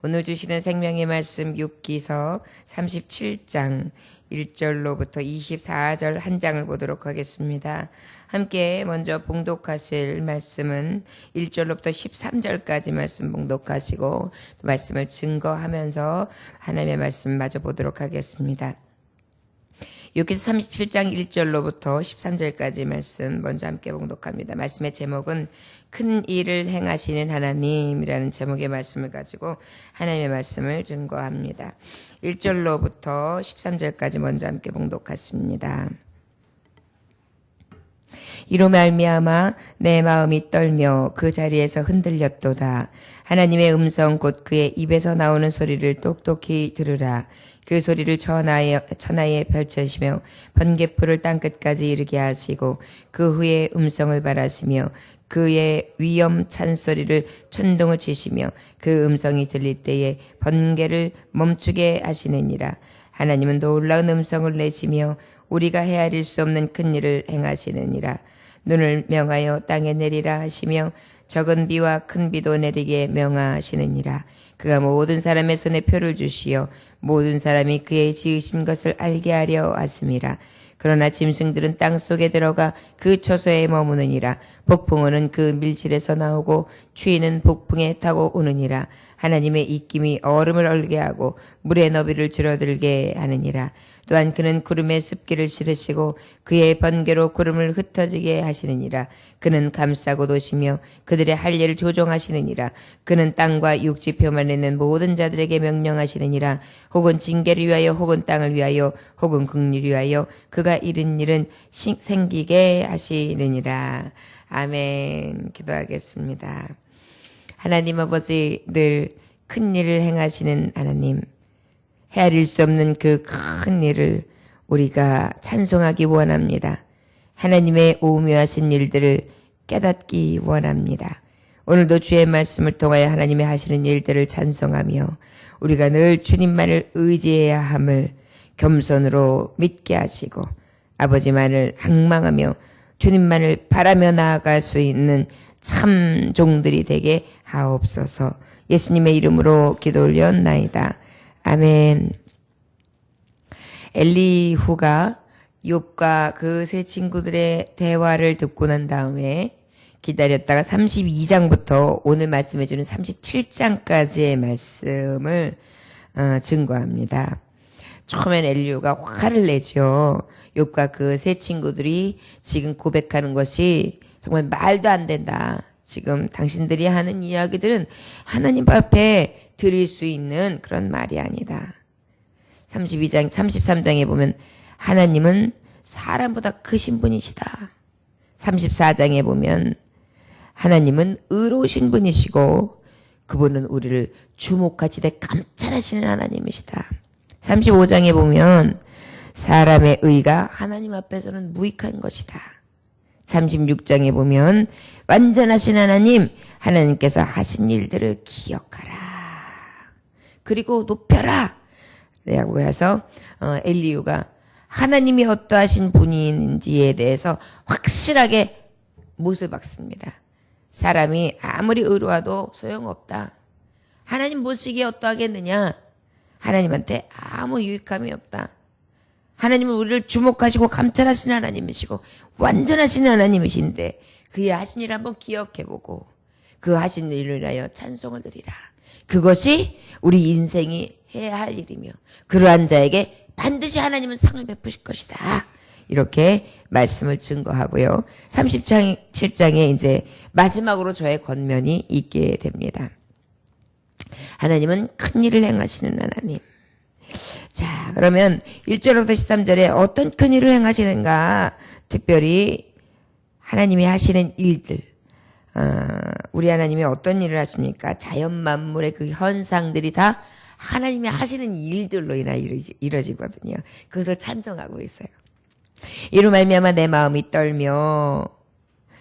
오늘 주시는 생명의 말씀 욥기서 37장 1절로부터 24절 한 장을 보도록 하겠습니다. 함께 먼저 봉독하실 말씀은 1절로부터 13절까지 말씀 봉독하시고 말씀을 증거하면서 하나님의 말씀 마저 보도록 하겠습니다. 욥기서 37장 1절로부터 13절까지 말씀 먼저 함께 봉독합니다. 말씀의 제목은 큰 일을 행하시는 하나님이라는 제목의 말씀을 가지고 하나님의 말씀을 증거합니다. 1절로부터 13절까지 먼저 함께 봉독하십니다. 이로 말미암아 내 마음이 떨며 그 자리에서 흔들렸도다. 하나님의 음성 곧 그의 입에서 나오는 소리를 똑똑히 들으라. 그 소리를 천하에 펼쳐시며 번개불을 땅끝까지 이르게 하시고 그 후에 음성을 바라시며 그의 위엄찬 소리를 천둥을 치시며 그 음성이 들릴 때에 번개를 멈추게 하시느니라. 하나님은 놀라운 음성을 내시며 우리가 헤아릴 수 없는 큰 일을 행하시느니라. 눈을 명하여 땅에 내리라 하시며 적은 비와 큰 비도 내리게 명하시느니라. 그가 모든 사람의 손에 표를 주시어 모든 사람이 그의 지으신 것을 알게 하려 하심이라. 그러나 짐승들은 땅속에 들어가 그 처소에 머무느니라. 폭풍우는 그 밀실에서 나오고 추위는 폭풍에 타고 오느니라. 하나님의 입김이 얼음을 얼게 하고 물의 너비를 줄어들게 하느니라. 또한 그는 구름에 습기를 실으시고 그의 번개로 구름을 흩어지게 하시느니라. 그는 감싸고 도시며 그들의 할 일을 조종하시느니라. 그는 땅과 육지 표면에 있는 모든 자들에게 명령하시느니라. 혹은 징계를 위하여 혹은 땅을 위하여 혹은 긍휼을 위하여 그가 이른 일은 생기게 하시느니라. 아멘. 기도하겠습니다. 하나님 아버지, 늘 큰 일을 행하시는 하나님, 헤아릴 수 없는 그 큰 일을 우리가 찬송하기 원합니다. 하나님의 오묘하신 일들을 깨닫기 원합니다. 오늘도 주의 말씀을 통하여 하나님의 하시는 일들을 찬송하며 우리가 늘 주님만을 의지해야 함을 겸손으로 믿게 하시고 아버지만을 항망하며 주님만을 바라며 나아갈 수 있는 참 종들이 되게 하옵소서. 예수님의 이름으로 기도 올렸나이다. 아멘. 엘리후가 욥과 그 세 친구들의 대화를 듣고 난 다음에 기다렸다가 32장부터 오늘 말씀해 주는 37장까지의 말씀을 증거합니다. 처음엔 엘리후가 화를 내죠. 욥과 그 세 친구들이 지금 고백하는 것이 정말 말도 안 된다. 지금 당신들이 하는 이야기들은 하나님 앞에 드릴 수 있는 그런 말이 아니다. 32장, 33장에 보면 하나님은 사람보다 크신 분이시다. 34장에 보면 하나님은 의로우신 분이시고 그분은 우리를 주목하시되 감찰하시는 하나님이시다. 35장에 보면 사람의 의가 하나님 앞에서는 무익한 것이다. 36장에 보면 완전하신 하나님, 하나님께서 하신 일들을 기억하라. 그리고 높여라. 라고 해서 엘리후가 하나님이 어떠하신 분인지에 대해서 확실하게 못을 박습니다. 사람이 아무리 의로워도 소용없다. 하나님 모시기에 어떠하겠느냐? 하나님한테 아무 유익함이 없다. 하나님은 우리를 주목하시고 감찰하시는 하나님이시고 완전하신 하나님이신데 그의 하신 일을 한번 기억해보고 그 하신 일을 인하여 찬송을 드리라. 그것이 우리 인생이 해야 할 일이며 그러한 자에게 반드시 하나님은 상을 베푸실 것이다. 이렇게 말씀을 증거하고요. 37장에 이제 마지막으로 저의 권면이 있게 됩니다. 하나님은 큰 일을 행하시는 하나님. 자, 그러면 1절부터 13절에 어떤 큰 일을 행하시는가? 특별히 하나님이 하시는 일들. 우리 하나님이 어떤 일을 하십니까? 자연 만물의 그 현상들이 다 하나님이 하시는 일들로 인하 이루어지거든요. 그것을 찬송하고 있어요. 이로 말미암아 내 마음이 떨며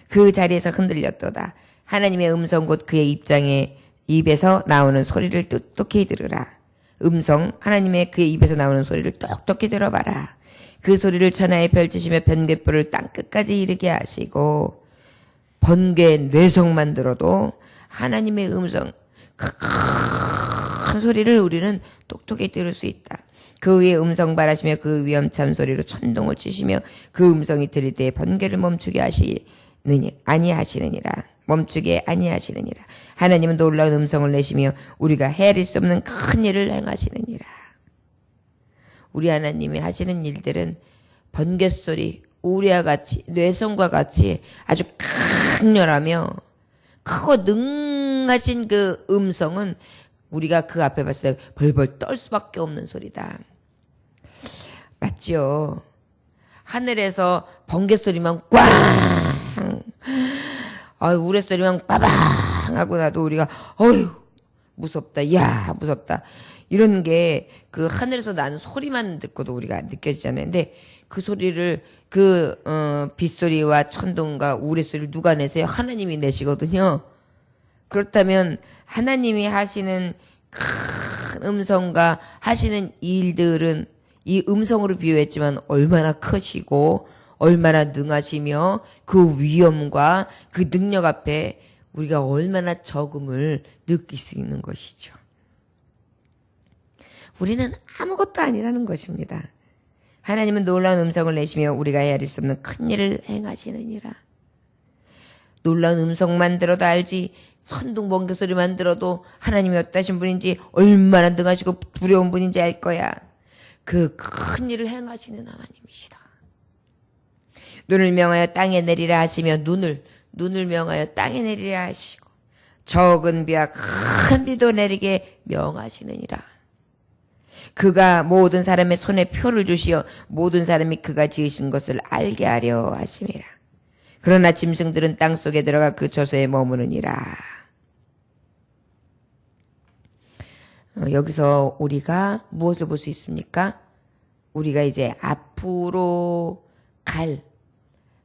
그 자리에서 흔들렸도다. 하나님의 음성 곧 그의 입에서 나오는 소리를 똑똑히 들으라. 음성, 하나님의 그의 입에서 나오는 소리를 똑똑히 들어봐라. 그 소리를 천하에 펼치시며 번갯불을 땅끝까지 이르게 하시고 번개의 뇌성만 들어도 하나님의 음성, 큰 소리를 우리는 똑똑히 들을 수 있다. 그 위에 음성 발하시며 그 위험찬 소리로 천둥을 치시며 그 음성이 들릴 때에 번개를 멈추게 아니하시느니라. 멈추게 아니하시느니라. 하나님은 놀라운 음성을 내시며 우리가 헤아릴 수 없는 큰 일을 행하시느니라. 우리 하나님이 하시는 일들은 번개소리, 우리와 같이 뇌성과 같이 아주 강렬하며 크고 능하신 그 음성은 우리가 그 앞에 봤을 때 벌벌 떨 수밖에 없는 소리다. 맞지요? 하늘에서 번개 소리만 꽝, 우레 소리만 빠방 하고 나도 우리가 어휴 무섭다, 야 무섭다 이런 게 그 하늘에서 나는 소리만 듣고도 우리가 느껴지잖아요. 근데 그 소리를 빗소리와 천둥과 우레 소리를 누가 내세요? 하나님이 내시거든요. 그렇다면 하나님이 하시는 큰 음성과 하시는 일들은 이 음성으로 비유했지만 얼마나 크시고 얼마나 능하시며 그 위엄과 그 능력 앞에 우리가 얼마나 적음을 느낄 수 있는 것이죠. 우리는 아무것도 아니라는 것입니다. 하나님은 놀라운 음성을 내시며 우리가 헤아릴 수 없는 큰 일을 행하시느니라. 놀라운 음성만 들어도 알지 천둥 번개 소리만 들어도 하나님이 어떠신 분인지 얼마나 능하시고 두려운 분인지 알 거야. 그 큰 일을 행하시는 하나님이시다. 눈을 명하여 땅에 내리라 하시며 눈을 명하여 땅에 내리라 하시고 적은 비와 큰 비도 내리게 명하시느니라. 그가 모든 사람의 손에 표를 주시어 모든 사람이 그가 지으신 것을 알게 하려 하심이라. 그러나 짐승들은 땅속에 들어가 그 저소에 머무르니라. 여기서 우리가 무엇을 볼 수 있습니까? 우리가 이제 앞으로 갈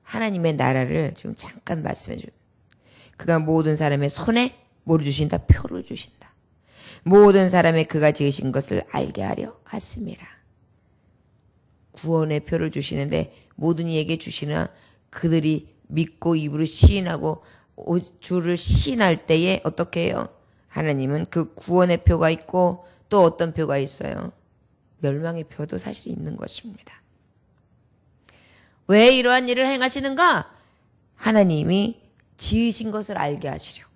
하나님의 나라를 지금 잠깐 말씀해 줍니다. 그가 모든 사람의 손에 뭐를 주신다? 표를 주신다. 모든 사람의 그가 지으신 것을 알게 하려 하심이라. 구원의 표를 주시는데 모든 이에게 주시나 그들이 믿고 입으로 시인하고 주를 시인할 때에 어떻게 해요? 하나님은 그 구원의 표가 있고 또 어떤 표가 있어요? 멸망의 표도 사실 있는 것입니다. 왜 이러한 일을 행하시는가? 하나님이 지으신 것을 알게 하시려고.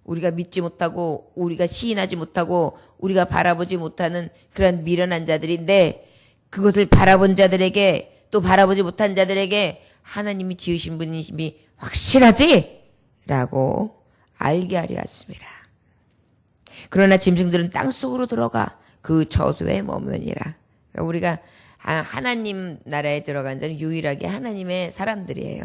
우리가 믿지 못하고 우리가 시인하지 못하고 우리가 바라보지 못하는 그런 미련한 자들인데 그것을 바라본 자들에게 또 바라보지 못한 자들에게 하나님이 지으신 분이심이 확실하지? 라고 알게 하려 했습니다. 그러나 짐승들은 땅속으로 들어가 그 저소에 머무느니라. 그러니까 우리가 하나님 나라에 들어간 자는 유일하게 하나님의 사람들이에요.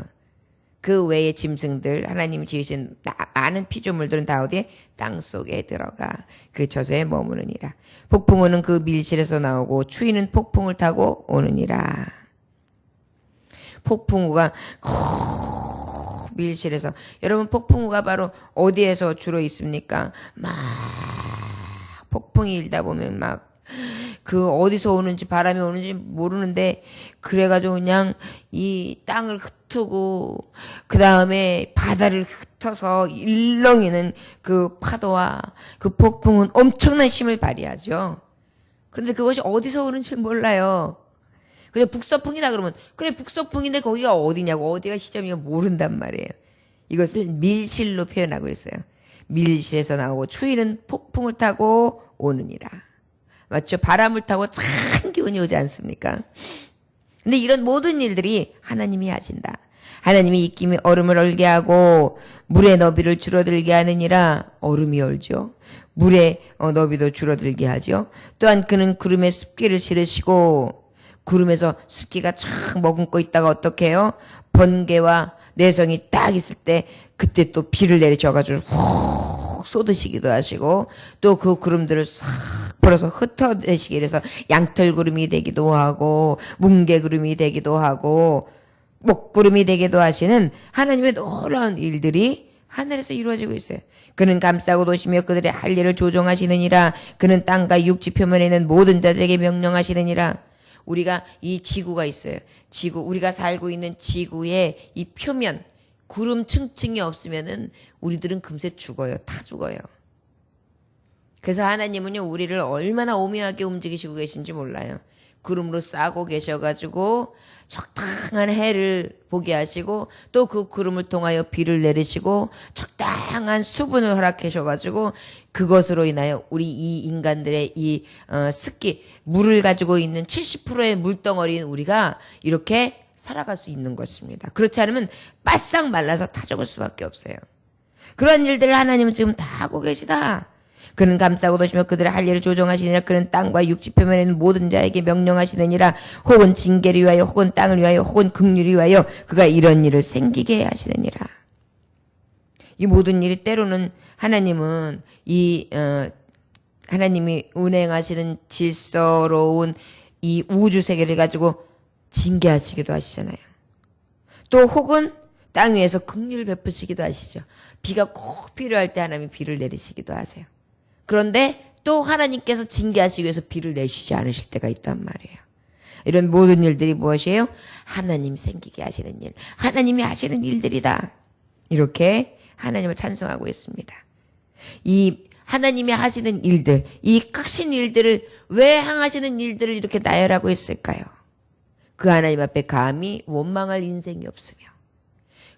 그 외의 짐승들, 하나님이 지으신 많은 피조물들은 다 어디에? 땅속에 들어가 그 저소에 머무느니라. 폭풍우는 그 밀실에서 나오고 추위는 폭풍을 타고 오느니라. 폭풍우가 밀실에서, 여러분 폭풍우가 바로 어디에서 주로 있습니까? 막 폭풍이 일다 보면 막 그 어디서 오는지 바람이 오는지 모르는데 그래가지고 그냥 이 땅을 흩트고 그 다음에 바다를 흩어서 일렁이는 그 파도와 그 폭풍은 엄청난 힘을 발휘하죠. 그런데 그것이 어디서 오는지 몰라요. 그냥 북서풍이다 그러면 그래 북서풍인데 거기가 어디냐고 어디가 시점이냐 모른단 말이에요. 이것을 밀실로 표현하고 있어요. 밀실에서 나오고 추위는 폭풍을 타고 오느니라. 맞죠? 바람을 타고 찬 기운이 오지 않습니까? 근데 이런 모든 일들이 하나님이 하신다. 하나님이 입김이 얼음을 얼게 하고 물의 너비를 줄어들게 하느니라. 얼음이 얼죠. 물의 너비도 줄어들게 하죠. 또한 그는 구름에 습기를 실으시고 구름에서 습기가 착 머금고 있다가 어떻게 해요? 번개와 내성이 딱 있을 때 그때 또 비를 내리셔가지고 훅 쏟으시기도 하시고 또 그 구름들을 싹 벌어서 흩어내시기 위해서 양털구름이 되기도 하고 뭉게구름이 되기도 하고 목구름이 되기도 하시는 하나님의 놀라운 일들이 하늘에서 이루어지고 있어요. 그는 감싸고 도시며 그들의 할 일을 조종하시느니라. 그는 땅과 육지 표면에 있는 모든 자들에게 명령하시느니라. 우리가 이 지구가 있어요. 지구, 우리가 살고 있는 지구의 이 표면, 구름 층층이 없으면은 우리들은 금세 죽어요. 다 죽어요. 그래서 하나님은요, 우리를 얼마나 오묘하게 움직이시고 계신지 몰라요. 구름으로 싸고 계셔가지고 적당한 해를 보게 하시고 또 그 구름을 통하여 비를 내리시고 적당한 수분을 허락하셔가지고 그것으로 인하여 우리 이 인간들의 이 습기, 물을 가지고 있는 70%의 물덩어리인 우리가 이렇게 살아갈 수 있는 것입니다. 그렇지 않으면 바싹 말라서 타 죽을 수밖에 없어요. 그런 일들을 하나님은 지금 다 하고 계시다. 그는 감싸고 도시며 그들의 할 일을 조정하시느니라. 그는 땅과 육지 표면에 있는 모든 자에게 명령하시느니라. 혹은 징계를 위하여 혹은 땅을 위하여 혹은 긍휼을 위하여 그가 이런 일을 생기게 하시느니라. 이 모든 일이 때로는 하나님은 하나님이 운행하시는 질서로운 이 우주 세계를 가지고 징계하시기도 하시잖아요. 또 혹은 땅 위에서 긍휼을 베푸시기도 하시죠. 비가 꼭 필요할 때 하나님이 비를 내리시기도 하세요. 그런데 또 하나님께서 징계하시기 위해서 비를 내시지 않으실 때가 있단 말이에요. 이런 모든 일들이 무엇이에요? 하나님 생기게 하시는 일, 하나님이 하시는 일들이다. 이렇게 하나님을 찬송하고 있습니다. 이 하나님이 하시는 일들, 이 크신 일들을 왜 행하시는 일들을 이렇게 나열하고 있을까요? 그 하나님 앞에 감히 원망할 인생이 없으며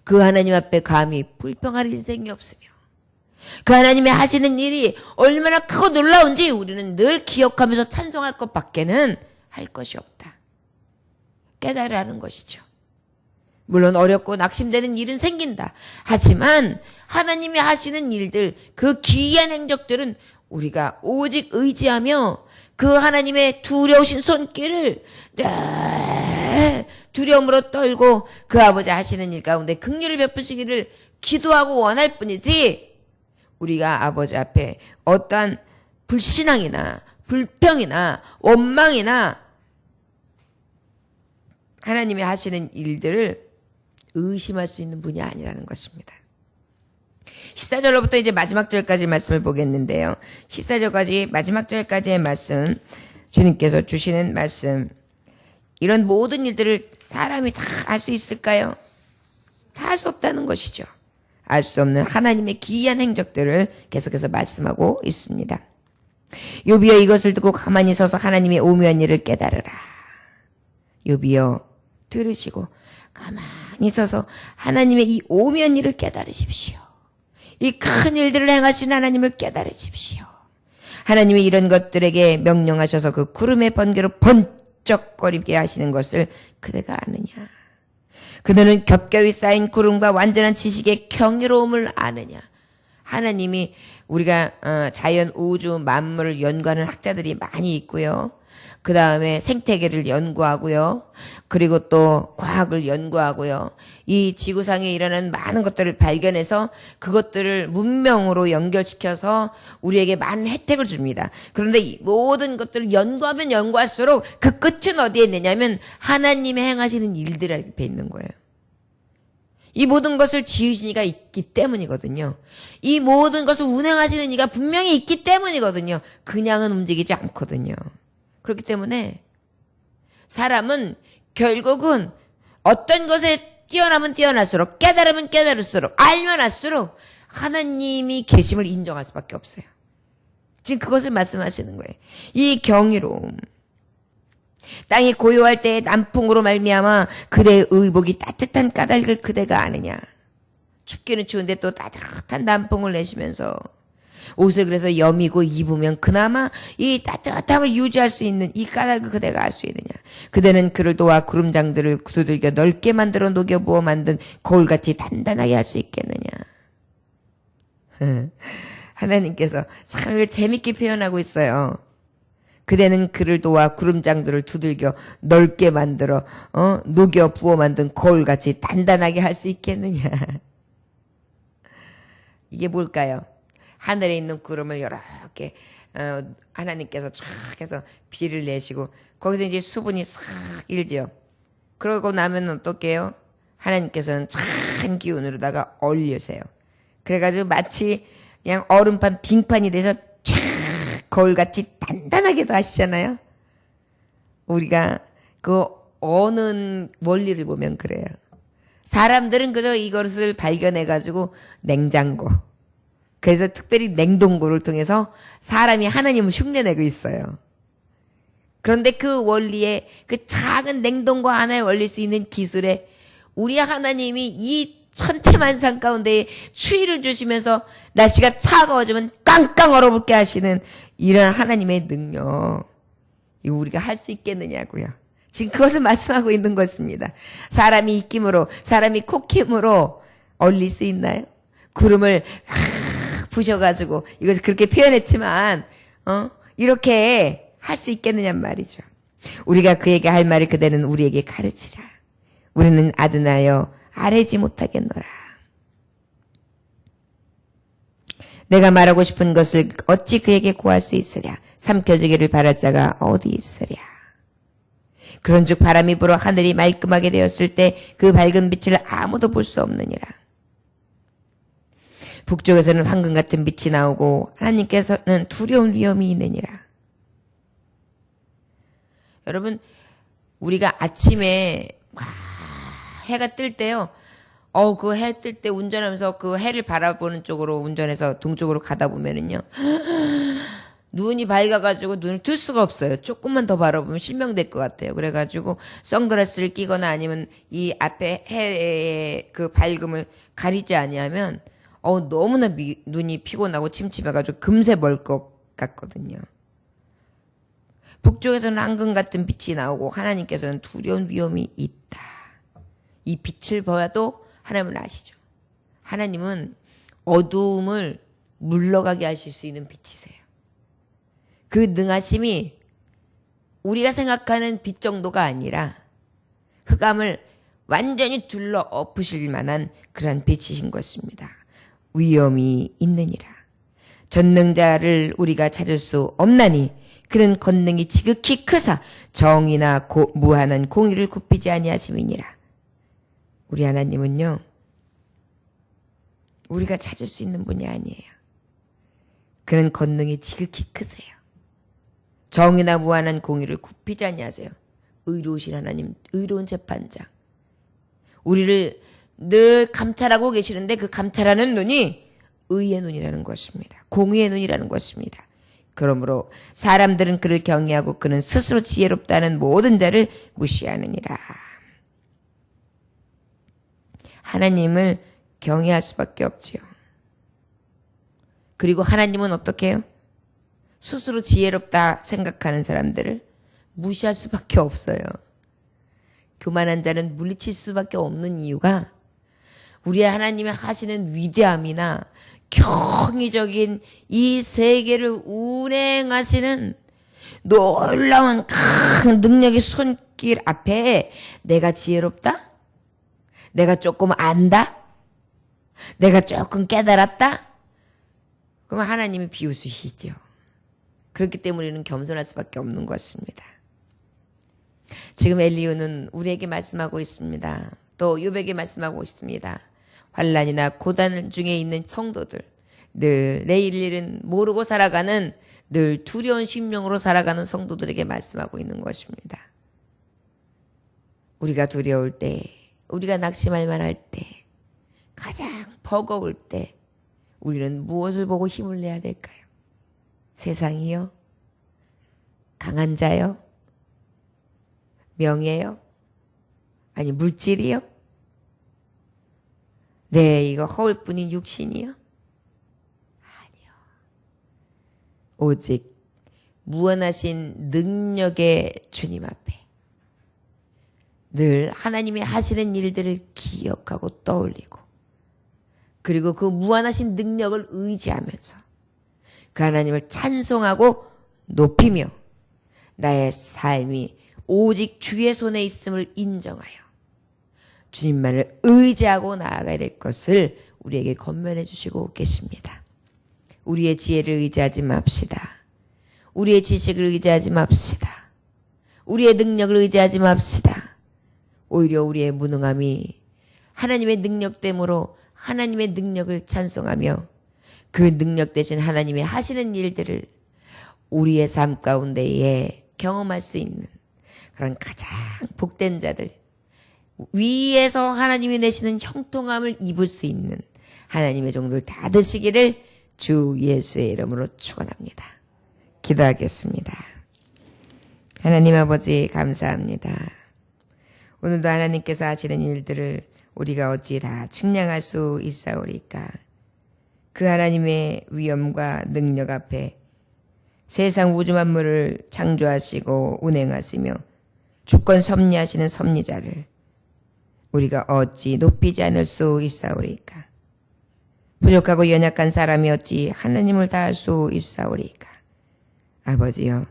그 하나님 앞에 감히 불평할 인생이 없으며 그 하나님이 하시는 일이 얼마나 크고 놀라운지 우리는 늘 기억하면서 찬송할 것밖에는 할 것이 없다. 깨달으라는 것이죠. 물론 어렵고 낙심되는 일은 생긴다. 하지만 하나님이 하시는 일들, 그 기이한 행적들은 우리가 오직 의지하며 그 하나님의 두려우신 손길을 두려움으로 떨고 그 아버지 하시는 일 가운데 긍휼을 베푸시기를 기도하고 원할 뿐이지, 우리가 아버지 앞에 어떠한 불신앙이나 불평이나 원망이나 하나님이 하시는 일들을 의심할 수 있는 분이 아니라는 것입니다. 14절로부터 이제 마지막 절까지 말씀을 보겠는데요. 14절까지 마지막 절까지의 말씀, 주님께서 주시는 말씀, 이런 모든 일들을 사람이 다 할 수 있을까요? 다 할 수 없다는 것이죠. 알 수 없는 하나님의 기이한 행적들을 계속해서 말씀하고 있습니다. 욥이여 이것을 듣고 가만히 서서 하나님의 오묘한 일을 깨달으라. 욥이여 들으시고 가만히 서서 하나님의 이 오묘한 일을 깨달으십시오. 이 큰 일들을 행하신 하나님을 깨달으십시오. 하나님이 이런 것들에게 명령하셔서 그 구름의 번개로 번쩍거리게 하시는 것을 그대가 아느냐? 그대는 겹겹이 쌓인 구름과 완전한 지식의 경이로움을 아느냐? 하나님이 우리가 자연, 우주, 만물을 연구하는 학자들이 많이 있고요. 그 다음에 생태계를 연구하고요. 그리고 또 과학을 연구하고요. 이 지구상에 일어나는 많은 것들을 발견해서 그것들을 문명으로 연결시켜서 우리에게 많은 혜택을 줍니다. 그런데 이 모든 것들을 연구하면 연구할수록 그 끝은 어디에 있느냐면 하나님이 행하시는 일들 앞에 있는 거예요. 이 모든 것을 지으신 이가 있기 때문이거든요. 이 모든 것을 운행하시는 이가 분명히 있기 때문이거든요. 그냥은 움직이지 않거든요. 그렇기 때문에 사람은 결국은 어떤 것에 뛰어나면 뛰어날수록, 깨달으면 깨달을수록, 알면 알수록 하나님이 계심을 인정할 수밖에 없어요. 지금 그것을 말씀하시는 거예요. 이 경이로움. 땅이 고요할 때의 남풍으로 말미암아 그대의 의복이 따뜻한 까닭을 그대가 아느냐. 춥기는 추운데 또 따뜻한 남풍을 내시면서 옷을 그래서 여미고 입으면 그나마 이 따뜻함을 유지할 수 있는 이 까닭을 그대가 알 수 있느냐. 그대는 그를 도와 구름장들을 두들겨 넓게 만들어 녹여 부어 만든 거울같이 단단하게 할 수 있겠느냐. 하나님께서 참 이걸 재밌게 표현하고 있어요. 그대는 그를 도와 구름장들을 두들겨 넓게 만들어 녹여 부어 만든 거울같이 단단하게 할 수 있겠느냐. 이게 뭘까요? 하늘에 있는 구름을 이렇게 하나님께서 쫙 해서 비를 내시고 거기서 이제 수분이 싹 일죠. 그러고 나면 어떡해요? 하나님께서는 찬 기운으로다가 얼리세요. 그래가지고 마치 그냥 얼음판 빙판이 돼서 쫙 거울같이 단단하게도 하시잖아요. 우리가 그 어느 원리를 보면 그래요. 사람들은 그저 이것을 발견해가지고 냉장고, 그래서 특별히 냉동고를 통해서 사람이 하나님을 흉내내고 있어요. 그런데 그 원리에, 그 작은 냉동고 하나에 올릴 수 있는 기술에 우리 하나님이 이 천태만상 가운데 추위를 주시면서 날씨가 차가워지면 깡깡 얼어붙게 하시는 이런 하나님의 능력, 이거 우리가 할 수 있겠느냐고요. 지금 그것을 말씀하고 있는 것입니다. 사람이 입김으로, 사람이 콧김으로 얼릴 수 있나요? 구름을 부셔가지고, 이것을 그렇게 표현했지만 이렇게 할 수 있겠느냔 말이죠. 우리가 그에게 할 말을 그대는 우리에게 가르치라. 우리는 아드나여 아뢰지 못하겠노라. 내가 말하고 싶은 것을 어찌 그에게 구할 수 있으랴. 삼켜지기를 바랄 자가 어디 있으랴. 그런즉 바람이 불어 하늘이 말끔하게 되었을 때 그 밝은 빛을 아무도 볼 수 없느니라. 북쪽에서는 황금 같은 빛이 나오고 하나님께서는 두려운 위험이 있느니라. 여러분, 우리가 아침에 해가 뜰 때요. 그 해 뜰 때 운전하면서 그 해를 바라보는 쪽으로 운전해서 동쪽으로 가다 보면은요. 눈이 밝아가지고 눈을 뜰 수가 없어요. 조금만 더 바라보면 실명될 것 같아요. 그래가지고 선글라스를 끼거나 아니면 이 앞에 해의 그 밝음을 가리지 아니하면 너무나 눈이 피곤하고 침침해가지고 금세 멀 것 같거든요. 북쪽에서는 황금 같은 빛이 나오고 하나님께서는 두려운 위험이 있다. 이 빛을 보아도 하나님은 아시죠. 하나님은 어두움을 물러가게 하실 수 있는 빛이세요. 그 능하심이 우리가 생각하는 빛 정도가 아니라 흑암을 완전히 둘러 엎으실 만한 그런 빛이신 것입니다. 위험이 있느니라. 전능자를 우리가 찾을 수 없나니 그는 권능이 지극히 크사 정의나 무한한 공의를 굽히지 아니하심이니라. 우리 하나님은요, 우리가 찾을 수 있는 분이 아니에요. 그는 권능이 지극히 크세요. 정의나 무한한 공의를 굽히지 아니하세요. 의로우신 하나님, 의로운 재판장. 우리를 늘 감찰하고 계시는데 그 감찰하는 눈이 의의 눈이라는 것입니다. 공의의 눈이라는 것입니다. 그러므로 사람들은 그를 경외하고 그는 스스로 지혜롭다는 모든 자를 무시하느니라. 하나님을 경외할 수밖에 없지요. 그리고 하나님은 어떻게 해요? 스스로 지혜롭다 생각하는 사람들을 무시할 수밖에 없어요. 교만한 자는 물리칠 수밖에 없는 이유가 우리 하나님이 하시는 위대함이나 경이적인 이 세계를 운행하시는 놀라운 큰 능력의 손길 앞에 내가 지혜롭다? 내가 조금 안다? 내가 조금 깨달았다? 그러면 하나님이 비웃으시죠. 그렇기 때문에 우리는 겸손할 수밖에 없는 것입니다. 지금 엘리후는 우리에게 말씀하고 있습니다. 또 욥에게 말씀하고 있습니다. 환난이나 고단 중에 있는 성도들, 늘 내일 일은 모르고 살아가는, 늘 두려운 심령으로 살아가는 성도들에게 말씀하고 있는 것입니다. 우리가 두려울 때, 우리가 낙심할 만할 때, 가장 버거울 때 우리는 무엇을 보고 힘을 내야 될까요? 세상이요? 강한 자요? 명예요? 아니 물질이요? 이거 허울뿐인 육신이요? 아니요. 오직 무한하신 능력의 주님 앞에 늘 하나님이 하시는 일들을 기억하고 떠올리고, 그리고 그 무한하신 능력을 의지하면서 그 하나님을 찬송하고 높이며 나의 삶이 오직 주의 손에 있음을 인정하여 주님만을 의지하고 나아가야 될 것을 우리에게 권면해 주시고 계십니다. 우리의 지혜를 의지하지 맙시다. 우리의 지식을 의지하지 맙시다. 우리의 능력을 의지하지 맙시다. 오히려 우리의 무능함이 하나님의 능력됨으로 하나님의 능력을 찬송하며 그 능력 대신 하나님이 하시는 일들을 우리의 삶 가운데에 경험할 수 있는 그런 가장 복된 자들, 위에서 하나님이 내시는 형통함을 입을 수 있는 하나님의 종들 다 되시기를 주 예수의 이름으로 축원합니다. 기도하겠습니다. 하나님 아버지 감사합니다. 오늘도 하나님께서 하시는 일들을 우리가 어찌 다 측량할 수 있사오리까. 그 하나님의 위엄과 능력 앞에 세상 우주 만물을 창조하시고 운행하시며 주권 섭리하시는 섭리자를 우리가 어찌 높이지 않을 수 있사오리까. 부족하고 연약한 사람이 어찌 하나님을 다할 수 있사오리까. 아버지여,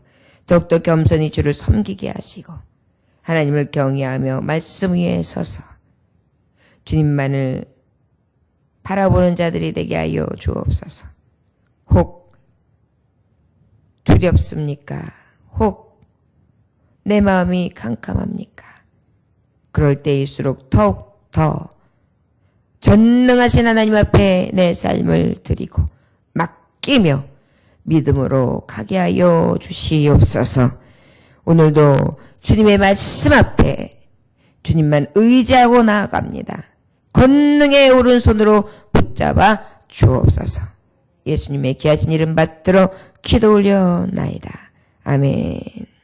더욱더 겸손히 주를 섬기게 하시고 하나님을 경외하며 말씀 위에 서서 주님만을 바라보는 자들이 되게 하여 주옵소서. 혹 두렵습니까? 혹 내 마음이 캄캄합니까? 그럴 때일수록 더욱 더 전능하신 하나님 앞에 내 삶을 드리고 맡기며 믿음으로 가게 하여 주시옵소서. 오늘도 주님의 말씀 앞에 주님만 의지하고 나아갑니다. 권능의 오른손으로 붙잡아 주옵소서. 예수님의 귀하신 이름 받들어 기도 올려나이다. 아멘.